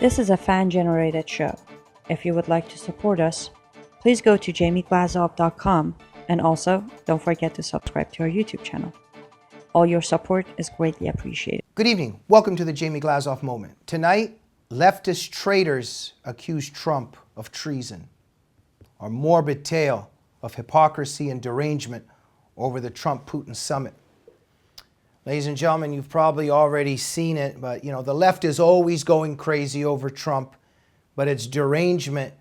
This is a fan-generated show. If you would like to support us, please go to jamieglazov.com and also don't forget to subscribe to our YouTube channel. All your support is greatly appreciated. Good evening. Welcome to the Jamie Glazov Moment. Tonight, leftist traitors accuse Trump of treason. Our morbid tale of hypocrisy and derangement over the Trump-Putin summit. Ladies and gentlemen, you've probably already seen it, but the left is always going crazy over Trump, but its derangement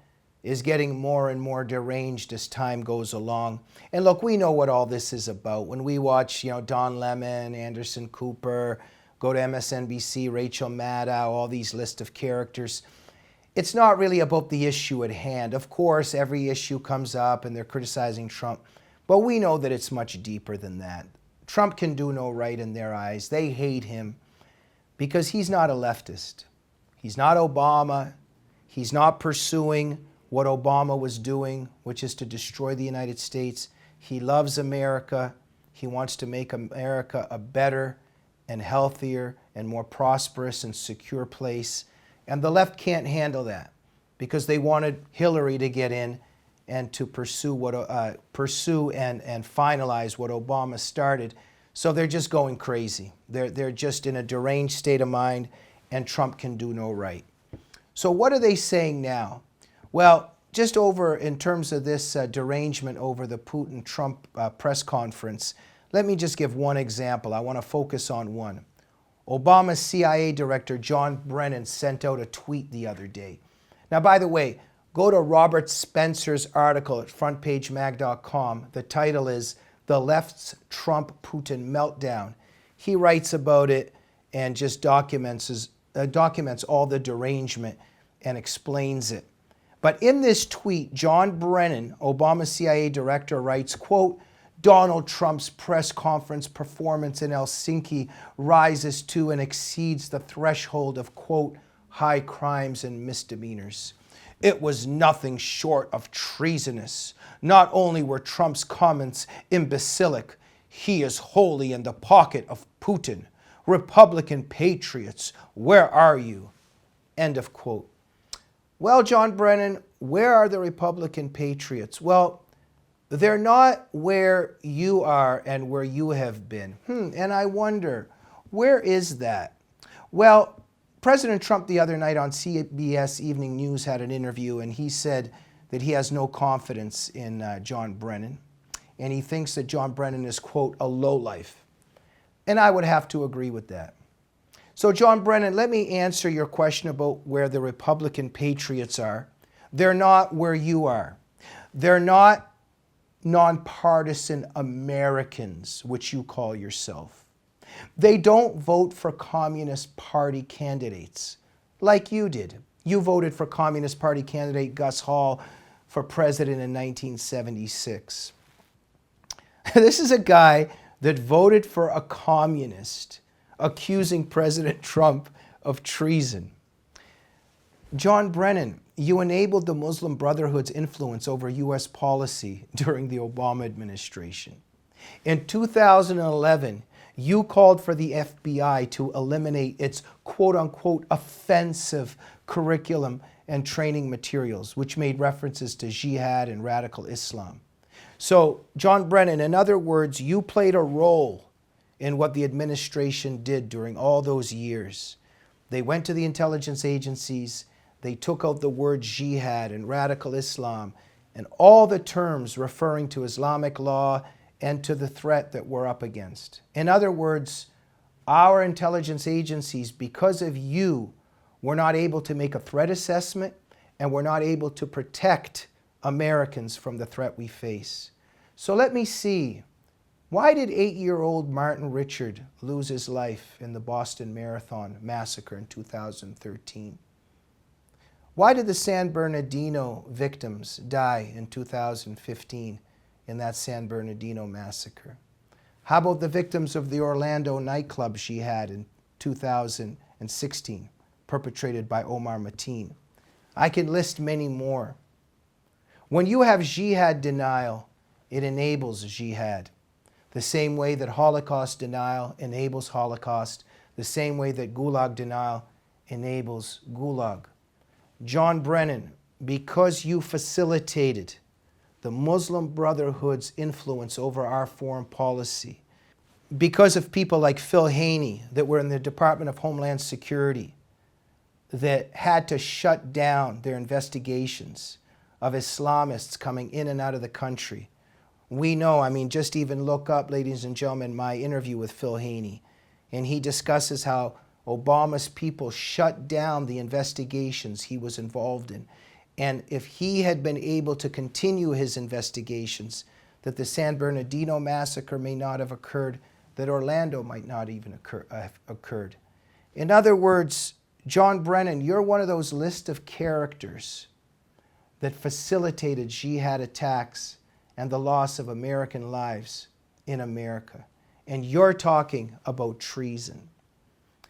is getting more and more deranged as time goes along. And look, we know what all this is about. When we watch, Don Lemon, Anderson Cooper, go to MSNBC, Rachel Maddow, all these list of characters, it's not really about the issue at hand. Of course, every issue comes up and they're criticizing Trump, but we know that it's much deeper than that. Trump can do no right in their eyes. They hate him because he's not a leftist. He's not Obama. He's not pursuing what Obama was doing, which is to destroy the United States. He loves America. He wants to make America a better and healthier and more prosperous and secure place. And the left can't handle that because they wanted Hillary to get in and to pursue and finalize what Obama started. So they're just going crazy. They're just in a deranged state of mind, and Trump can do no right. So what are they saying now? Well, just over in terms of this derangement over the Putin-Trump press conference, let me just give one example. I want to focus on one. Obama's CIA director, John Brennan, sent out a tweet the other day. Now, by the way, go to Robert Spencer's article at frontpagemag.com. The title is The Left's Trump-Putin Meltdown. He writes about it and just documents all the derangement and explains it. But in this tweet, John Brennan, Obama's CIA director, writes, quote, Donald Trump's press conference performance in Helsinki rises to and exceeds the threshold of, quote, high crimes and misdemeanors. It was nothing short of treasonous. Not only were Trump's comments imbecilic, he is wholly in the pocket of Putin. Republican patriots, where are you? End of quote. Well, John Brennan, where are the Republican patriots? Well, they're not where you are and where you have been. And I wonder, where is that? Well, President Trump the other night on CBS Evening News had an interview, and he said that he has no confidence in John Brennan, and he thinks that John Brennan is, quote, a lowlife. And I would have to agree with that. So, John Brennan, let me answer your question about where the Republican patriots are. They're not where you are. They're not nonpartisan Americans, which you call yourself. They don't vote for Communist Party candidates like you did. You voted for Communist Party candidate Gus Hall for president in 1976. This is a guy that voted for a communist accusing President Trump of treason. John Brennan, you enabled the Muslim Brotherhood's influence over U.S. policy during the Obama administration. In 2011, you called for the FBI to eliminate its quote-unquote offensive curriculum and training materials, which made references to jihad and radical Islam. So, John Brennan, in other words, you played a role in what the administration did during all those years. They went to the intelligence agencies, they took out the word jihad and radical Islam and all the terms referring to Islamic law and to the threat that we're up against. In other words, our intelligence agencies, because of you, were not able to make a threat assessment and were not able to protect Americans from the threat we face. So let me see. Why did 8-year-old Martin Richard lose his life in the Boston Marathon massacre in 2013? Why did the San Bernardino victims die in 2015 in that San Bernardino massacre? How about the victims of the Orlando nightclub jihad in 2016, perpetrated by Omar Mateen? I can list many more. When you have jihad denial, it enables jihad. The same way that Holocaust denial enables Holocaust, the same way that Gulag denial enables Gulag. John Brennan, because you facilitated the Muslim Brotherhood's influence over our foreign policy, because of people like Phil Haney that were in the Department of Homeland Security that had to shut down their investigations of Islamists coming in and out of the country. We know, I mean, just even look up, ladies and gentlemen, my interview with Phil Haney, and he discusses how Obama's people shut down the investigations he was involved in. And if he had been able to continue his investigations, that the San Bernardino massacre may not have occurred, that Orlando might not even have occurred. In other words, John Brennan, you're one of those list of characters that facilitated jihad attacks and the loss of American lives in America. And you're talking about treason.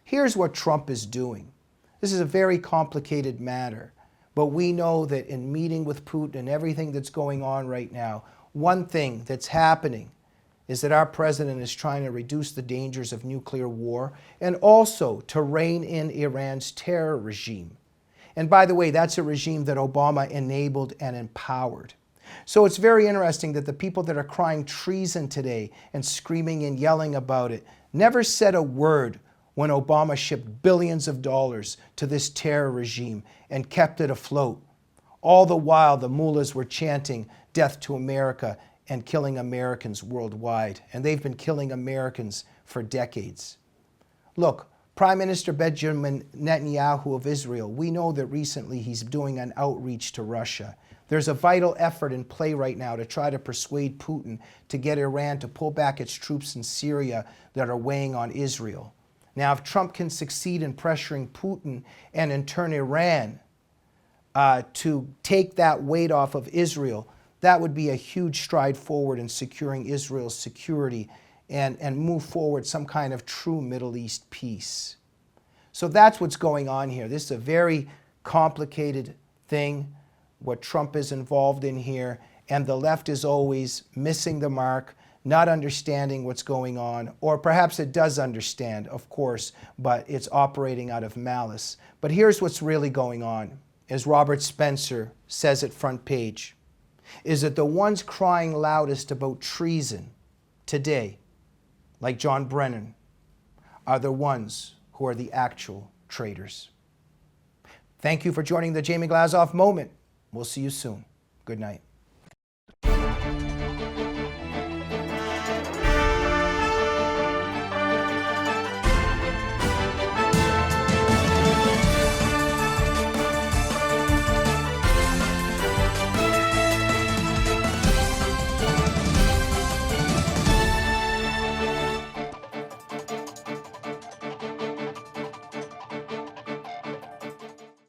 Here's what Trump is doing. This is a very complicated matter, but we know that in meeting with Putin and everything that's going on right now, one thing that's happening is that our president is trying to reduce the dangers of nuclear war and also to rein in Iran's terror regime. And by the way, that's a regime that Obama enabled and empowered. So it's very interesting that the people that are crying treason today and screaming and yelling about it never said a word when Obama shipped billions of dollars to this terror regime and kept it afloat. All the while, the mullahs were chanting death to America and killing Americans worldwide. And they've been killing Americans for decades. Look, Prime Minister Benjamin Netanyahu of Israel, we know that recently he's doing an outreach to Russia. There's a vital effort in play right now to try to persuade Putin to get Iran to pull back its troops in Syria that are weighing on Israel. Now, if Trump can succeed in pressuring Putin and in turn Iran to take that weight off of Israel, that would be a huge stride forward in securing Israel's security and move forward some kind of true Middle East peace. So that's what's going on here. This is a very complicated thing, what Trump is involved in here, and the left is always missing the mark, not understanding what's going on, or perhaps it does understand, of course, but it's operating out of malice. But here's what's really going on, as Robert Spencer says at Front Page, is that the ones crying loudest about treason today, like John Brennan, are the ones who are the actual traitors. Thank you for joining the Jamie Glazov Moment. We'll see you soon. Good night.